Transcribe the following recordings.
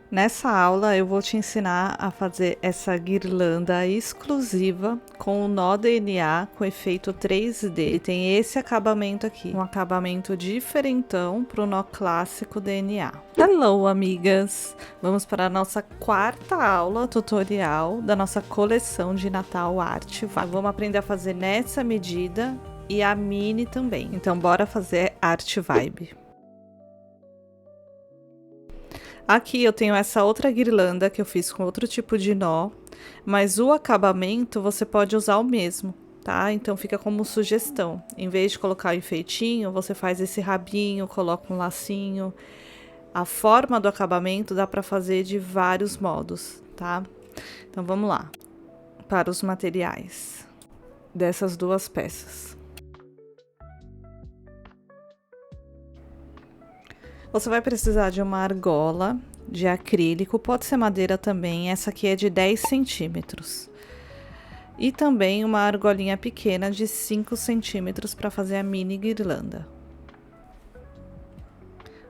Nessa aula eu vou te ensinar a fazer essa guirlanda exclusiva com o nó DNA com efeito 3D. Ele tem esse acabamento aqui, um acabamento diferentão para o nó clássico DNA. Hello, amigas! Vamos para a nossa quarta aula tutorial da nossa coleção de Natal Art Vibe. Vamos aprender a fazer nessa medida e a mini também. Então bora fazer Art Vibe. Aqui eu tenho essa outra guirlanda que eu fiz com outro tipo de nó, mas o acabamento você pode usar o mesmo, tá? Então fica como sugestão. Em vez de colocar o enfeitinho, você faz esse rabinho, coloca um lacinho. A forma do acabamento dá para fazer de vários modos, tá? Então vamos lá. Para os materiais dessas duas peças. Você vai precisar de uma argola de acrílico, pode ser madeira também, essa aqui é de 10 centímetros. E também uma argolinha pequena de 5 centímetros para fazer a mini guirlanda.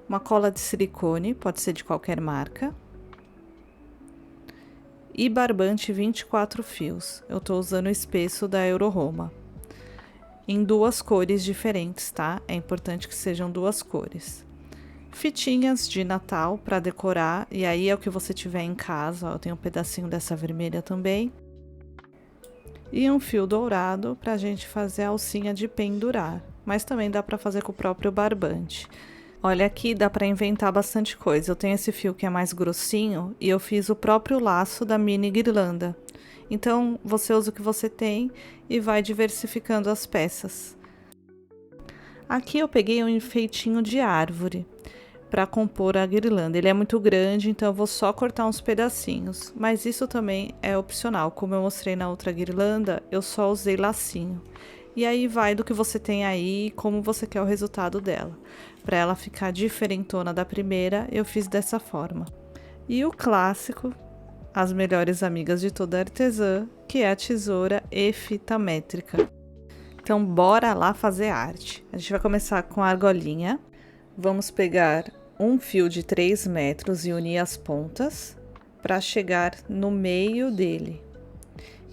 Uma cola de silicone, pode ser de qualquer marca. E barbante 24 fios, eu tô usando o espesso da Euroroma. Em duas cores diferentes, tá? É importante que sejam duas cores. Fitinhas de Natal para decorar, e aí é o que você tiver em casa, ó, eu tenho um pedacinho dessa vermelha também. E um fio dourado para a gente fazer a alcinha de pendurar, mas também dá para fazer com o próprio barbante. Olha aqui, dá para inventar bastante coisa. Eu tenho esse fio que é mais grossinho e eu fiz o próprio laço da mini guirlanda. Então, você usa o que você tem e vai diversificando as peças. Aqui eu peguei um enfeitinho de árvore para compor a guirlanda. Ele é muito grande, então eu vou só cortar uns pedacinhos, mas isso também é opcional. Como eu mostrei na outra guirlanda, eu só usei lacinho. E aí vai do que você tem aí, como você quer o resultado dela. Para ela ficar diferentona da primeira, eu fiz dessa forma. E o clássico, as melhores amigas de toda artesã, que é a tesoura e fita métrica. Então bora lá fazer arte. A gente vai começar com a argolinha. Vamos pegar um fio de 3 metros e unir as pontas para chegar no meio dele.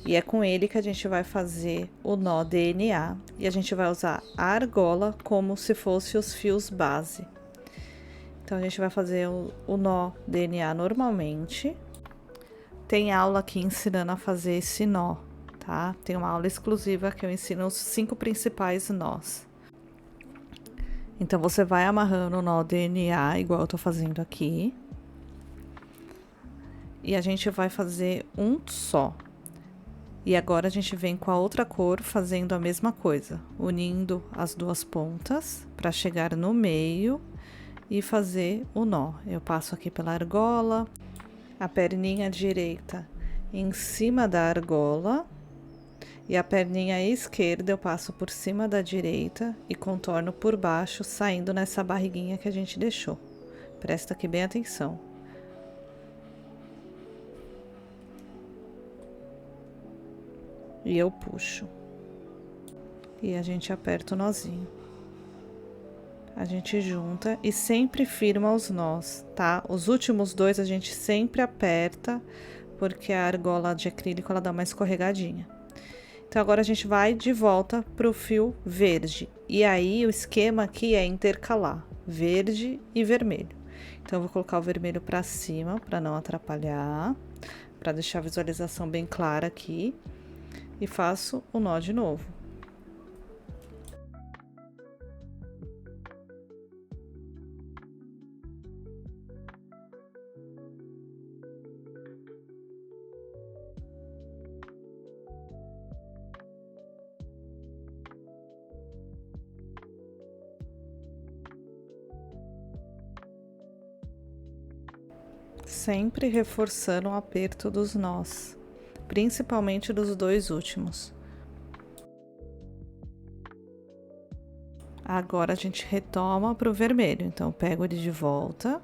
E é com ele que a gente vai fazer o nó DNA e a gente vai usar a argola como se fosse os fios base. Então a gente vai fazer o nó DNA normalmente. Tem aula aqui ensinando a fazer esse nó, tá? Tem uma aula exclusiva que eu ensino os 5 principais nós. Então, você vai amarrando o nó DNA, igual eu tô fazendo aqui. E a gente vai fazer um só. E agora a gente vem com a outra cor fazendo a mesma coisa, unindo as duas pontas para chegar no meio e fazer o nó. Eu passo aqui pela argola, a perninha direita em cima da argola. E a perninha esquerda eu passo por cima da direita e contorno por baixo, saindo nessa barriguinha que a gente deixou. Presta aqui bem atenção. E eu puxo. E a gente aperta o nozinho. A gente junta e sempre firma os nós, tá? Os últimos dois a gente sempre aperta, porque a argola de acrílico ela dá uma escorregadinha. Então, agora a gente vai de volta para o fio verde. E aí, o esquema aqui é intercalar verde e vermelho. Então, eu vou colocar o vermelho para cima, para não atrapalhar, para deixar a visualização bem clara aqui. E faço o nó de novo. Sempre reforçando o aperto dos nós, principalmente dos dois últimos. Agora a gente retoma para o vermelho, então eu pego ele de volta,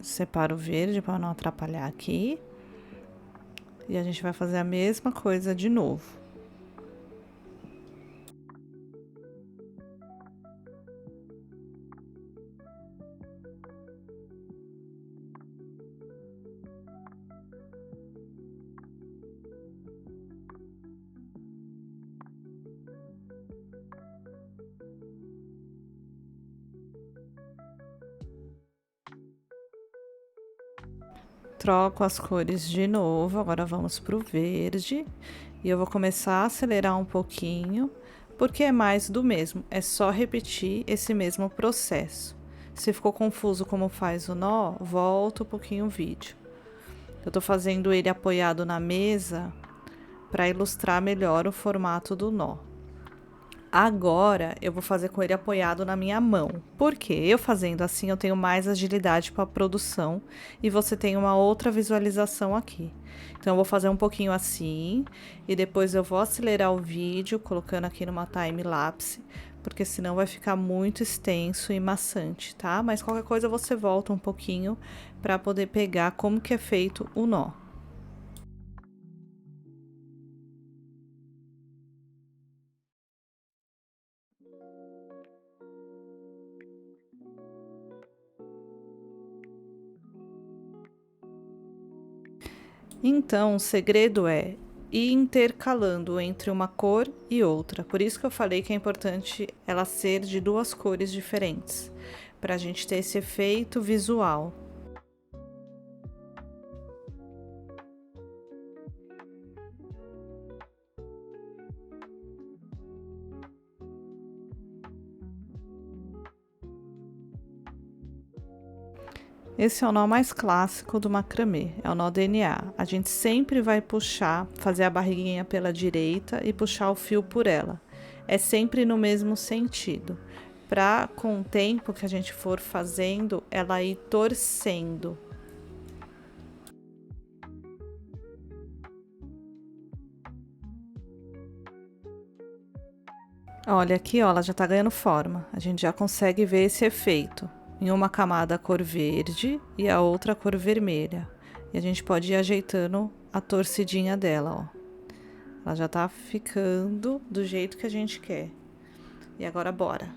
separo o verde para não atrapalhar aqui, e a gente vai fazer a mesma coisa de novo. Troco as cores de novo, agora vamos pro verde. E eu vou começar a acelerar um pouquinho, porque é mais do mesmo, é só repetir esse mesmo processo. Se ficou confuso como faz o nó, volta um pouquinho o vídeo. Eu tô fazendo ele apoiado na mesa para ilustrar melhor o formato do nó. Agora eu vou fazer com ele apoiado na minha mão. Porque eu fazendo assim eu tenho mais agilidade para a produção e você tem uma outra visualização aqui. Então eu vou fazer um pouquinho assim e depois eu vou acelerar o vídeo colocando aqui numa time lapse, porque senão vai ficar muito extenso e maçante, tá? Mas qualquer coisa você volta um pouquinho para poder pegar como que é feito o nó. Então, o segredo é ir intercalando entre uma cor e outra. Por isso que eu falei que é importante ela ser de duas cores diferentes, para a gente ter esse efeito visual. Esse é o nó mais clássico do macramê, é o nó DNA. A gente sempre vai puxar, fazer a barriguinha pela direita e puxar o fio por ela. É sempre no mesmo sentido, para com o tempo que a gente for fazendo, ela ir torcendo. Olha aqui, ó, ela já tá ganhando forma. A gente já consegue ver esse efeito. Em uma camada a cor verde e a outra a cor vermelha. E a gente pode ir ajeitando a torcidinha dela, ó. Ela já tá ficando do jeito que a gente quer. E agora bora.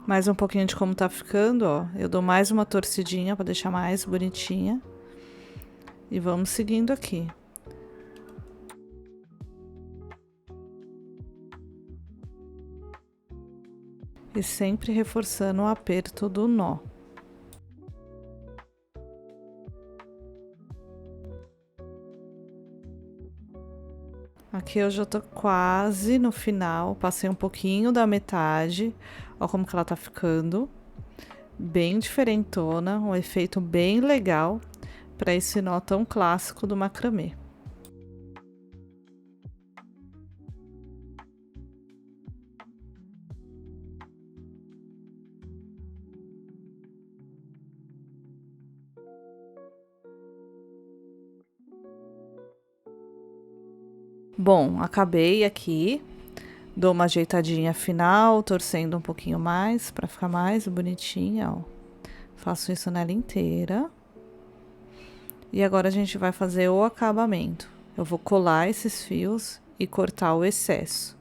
Mais um pouquinho de como tá ficando, ó. Eu dou mais uma torcidinha para deixar mais bonitinha. E vamos seguindo aqui. E sempre reforçando o aperto do nó. Aqui eu já tô quase no final, passei um pouquinho da metade. Ó como que ela tá ficando. Bem diferentona, um efeito bem legal para esse nó tão clássico do macramê. Bom, acabei aqui, dou uma ajeitadinha final, torcendo um pouquinho mais para ficar mais bonitinha, ó. Faço isso nela inteira. E agora a gente vai fazer o acabamento. Eu vou colar esses fios e cortar o excesso.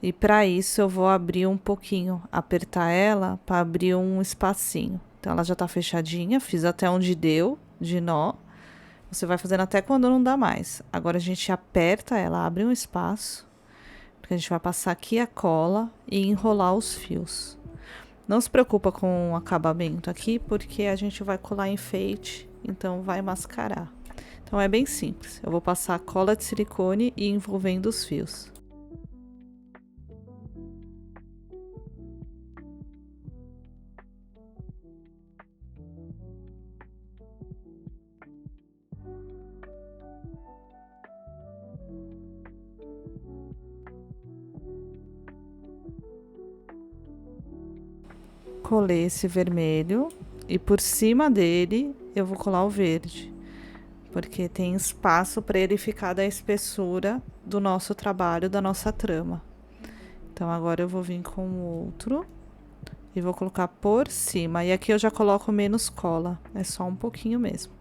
E para isso eu vou abrir um pouquinho, apertar ela para abrir um espacinho. Então ela já tá fechadinha, fiz até onde deu de nó. Você vai fazendo até quando não dá mais. Agora a gente aperta ela, abre um espaço, porque a gente vai passar aqui a cola e enrolar os fios. Não se preocupa com o acabamento aqui, porque a gente vai colar enfeite, então vai mascarar. Então é bem simples. Eu vou passar a cola de silicone e envolvendo os fios. Colei esse vermelho e por cima dele eu vou colar o verde, porque tem espaço para ele ficar da espessura do nosso trabalho, da nossa trama. Então agora eu vou vir com o outro e vou colocar por cima. E aqui eu já coloco menos cola, é só um pouquinho mesmo.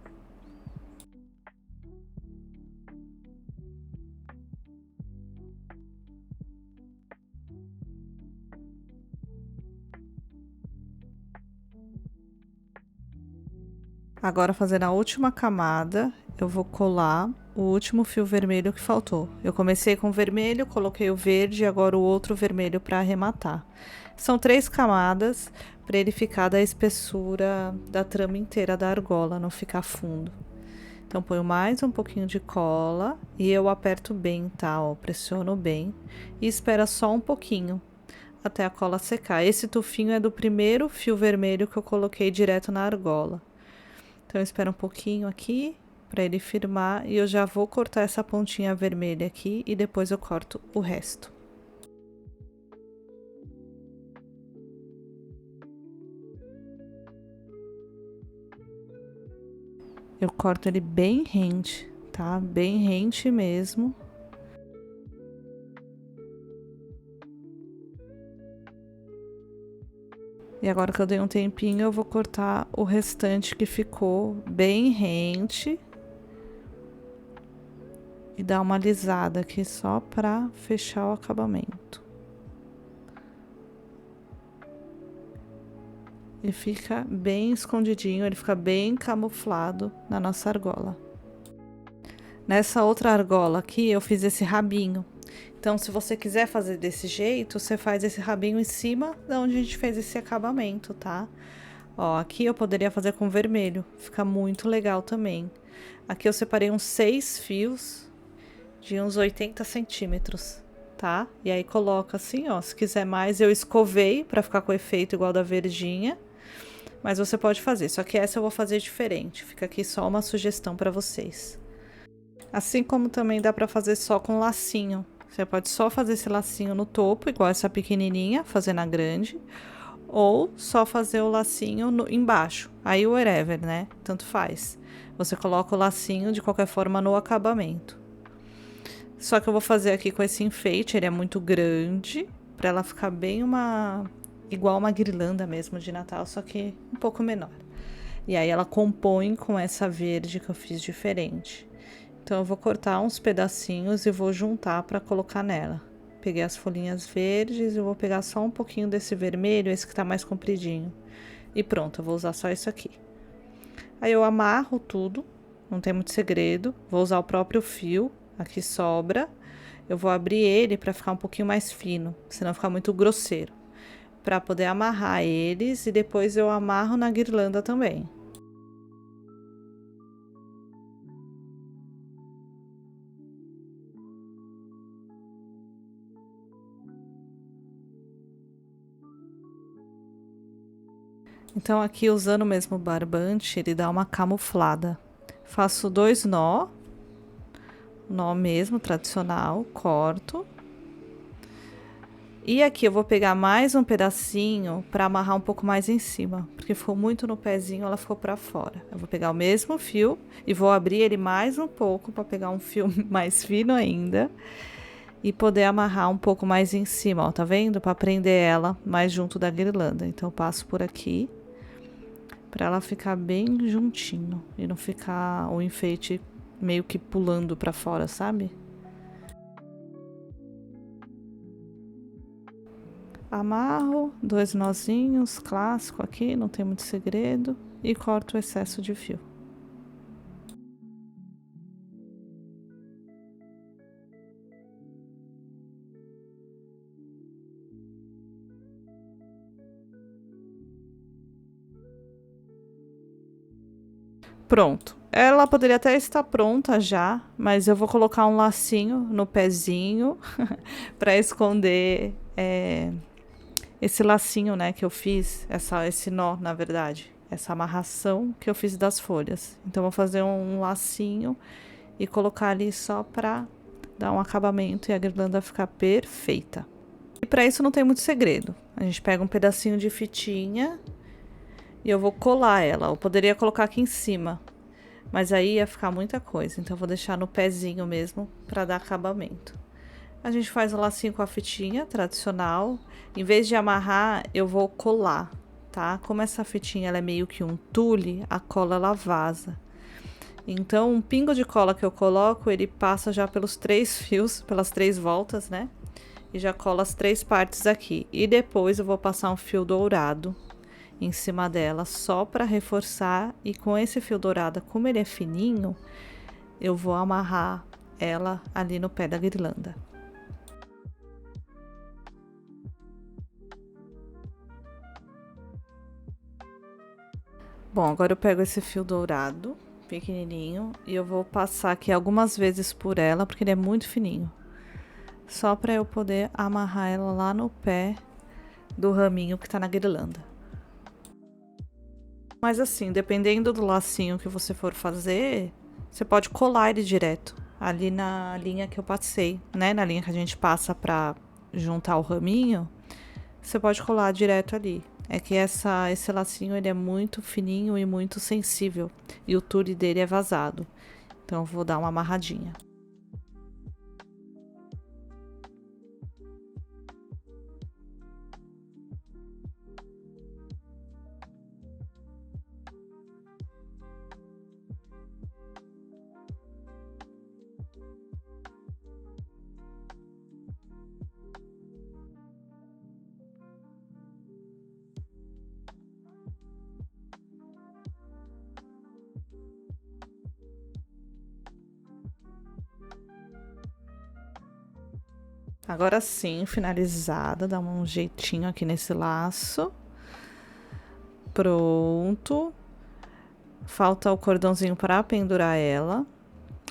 Agora fazendo a última camada, eu vou colar o último fio vermelho que faltou. Eu comecei com o vermelho, coloquei o verde e agora o outro vermelho para arrematar. São 3 camadas para ele ficar da espessura da trama inteira da argola, não ficar fundo. Então, ponho mais um pouquinho de cola e eu aperto bem, tá? Ó, pressiono bem e espera só um pouquinho até a cola secar. Esse tufinho é do primeiro fio vermelho que eu coloquei direto na argola. Então, eu espero um pouquinho aqui para ele firmar e eu já vou cortar essa pontinha vermelha aqui e depois eu corto o resto. Eu corto ele bem rente, tá? Bem rente mesmo. E agora que eu dei um tempinho, eu vou cortar o restante que ficou bem rente. E dar uma alisada aqui só pra fechar o acabamento. Ele fica bem escondidinho, ele fica bem camuflado na nossa argola. Nessa outra argola aqui, eu fiz esse rabinho. Então, se você quiser fazer desse jeito, você faz esse rabinho em cima de onde a gente fez esse acabamento, tá? Ó, aqui eu poderia fazer com vermelho, fica muito legal também. Aqui eu separei uns 6 fios de uns 80 centímetros, tá? E aí coloca assim, ó, se quiser mais, eu escovei pra ficar com o efeito igual da verdinha. Mas você pode fazer, só que essa eu vou fazer diferente. Fica aqui só uma sugestão pra vocês. Assim como também dá pra fazer só com lacinho. Você pode só fazer esse lacinho no topo, igual essa pequenininha, fazer na grande. Ou só fazer o lacinho embaixo. Aí whatever, né? Tanto faz. Você coloca o lacinho de qualquer forma no acabamento. Só que eu vou fazer aqui com esse enfeite, ele é muito grande, pra ela ficar bem igual uma guirlanda mesmo de Natal, só que um pouco menor. E aí ela compõe com essa verde que eu fiz diferente. Então eu vou cortar uns pedacinhos e vou juntar pra colocar nela. Peguei as folhinhas verdes e vou pegar só um pouquinho desse vermelho, esse que tá mais compridinho. E pronto, eu vou usar só isso aqui. Aí eu amarro tudo, não tem muito segredo, vou usar o próprio fio. Aqui sobra, eu vou abrir ele para ficar um pouquinho mais fino, senão fica muito grosseiro. Para poder amarrar eles e depois eu amarro na guirlanda também. Então aqui usando mesmo o barbante, ele dá uma camuflada. Faço 2 nó mesmo, tradicional, corto. E aqui eu vou pegar mais um pedacinho para amarrar um pouco mais em cima, porque ficou muito no pezinho, ela ficou para fora. Eu vou pegar o mesmo fio e vou abrir ele mais um pouco para pegar um fio mais fino ainda e poder amarrar um pouco mais em cima, ó, tá vendo? Para prender ela mais junto da guirlanda. Então eu passo por aqui para ela ficar bem juntinho e não ficar o enfeite meio que pulando pra fora, sabe? Amarro 2 nozinhos, clássico aqui, não tem muito segredo, e corto o excesso de fio. Pronto. Ela poderia até estar pronta já, mas eu vou colocar um lacinho no pezinho para esconder esse lacinho, né, que eu fiz, esse nó, na verdade, essa amarração que eu fiz das folhas. Então, vou fazer um lacinho e colocar ali só para dar um acabamento e a guirlanda ficar perfeita. E para isso não tem muito segredo. A gente pega um pedacinho de fitinha e eu vou colar ela. Eu poderia colocar aqui em cima, mas aí ia ficar muita coisa. Então eu vou deixar no pezinho mesmo para dar acabamento. A gente faz o lacinho com a fitinha tradicional. Em vez de amarrar, eu vou colar, tá? Como essa fitinha ela é meio que um tule, a cola ela vaza. Então, um pingo de cola que eu coloco, ele passa já pelos 3 fios, pelas 3 voltas, né? E já cola as 3 partes aqui. E depois eu vou passar um fio dourado em cima dela, só para reforçar. E com esse fio dourado, como ele é fininho, eu vou amarrar ela ali no pé da guirlanda. Bom, agora eu pego esse fio dourado, pequenininho, e eu vou passar aqui algumas vezes por ela, porque ele é muito fininho. Só para eu poder amarrar ela lá no pé do raminho que tá na guirlanda. Mas assim, dependendo do lacinho que você for fazer, você pode colar ele direto, ali na linha que eu passei, né? Na linha que a gente passa pra juntar o raminho, você pode colar direto ali. É que esse lacinho ele é muito fininho e muito sensível, e o tule dele é vazado. Então eu vou dar uma amarradinha. Agora sim, finalizada, dá um jeitinho aqui nesse laço. Pronto. Falta o cordãozinho para pendurar ela.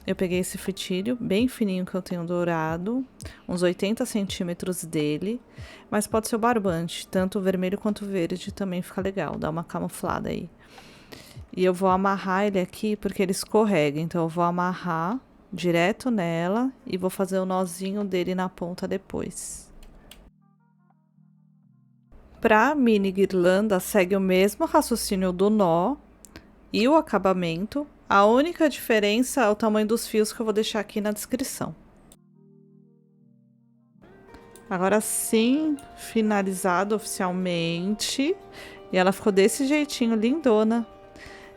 Eu peguei esse fitilho bem fininho que eu tenho dourado, uns 80 centímetros dele, mas pode ser o barbante, tanto o vermelho quanto o verde também fica legal, dá uma camuflada aí. E eu vou amarrar ele aqui porque ele escorrega, então eu vou amarrar direto nela e vou fazer o nozinho dele na ponta depois. Pra mini guirlanda, segue o mesmo raciocínio do nó e o acabamento. A única diferença é o tamanho dos fios que eu vou deixar aqui na descrição. Agora sim, finalizado oficialmente. E ela ficou desse jeitinho, lindona.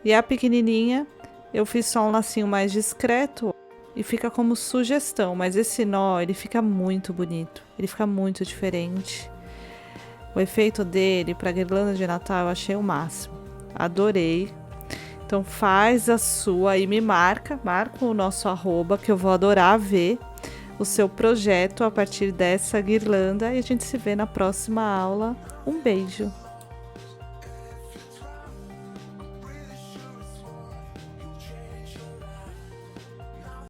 E a pequenininha, eu fiz só um lacinho mais discreto e fica como sugestão. Mas esse nó, ele fica muito bonito. Ele fica muito diferente. O efeito dele para guirlanda de Natal eu achei o máximo. Adorei. Então faz a sua e me marca o nosso arroba, que eu vou adorar ver o seu projeto a partir dessa guirlanda. E a gente se vê na próxima aula. Um beijo!